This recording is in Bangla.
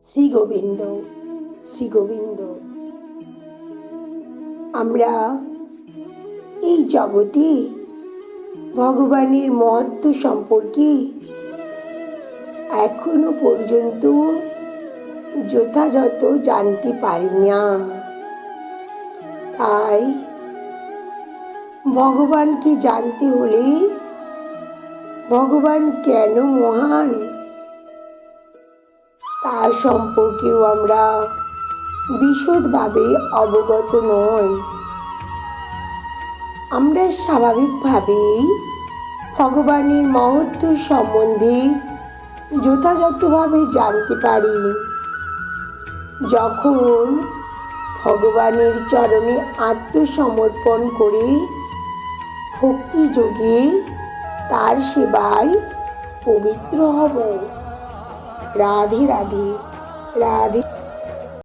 শ্রী গোবিন্দ, শ্রী গোবিন্দ। আমরা এই জগতে ভগবানের মহত্ব সম্পর্কে এখনো পর্যন্ত যথাযথ জানতে পারি না। তাই ভগবানকে জানতে হলে ভগবান কেন মহান তার সম্পর্কেও আমরা বিশদভাবে অবগত নই। আমরা স্বাভাবিকভাবেই ভগবানের মহত্ব সম্বন্ধে যথাযথভাবে জানতে পারি যখন ভগবানের চরণে আত্মসমর্পণ করে ভক্তি যোগে তার সেবায় পবিত্র হব। রাধে রাধে, রাধে।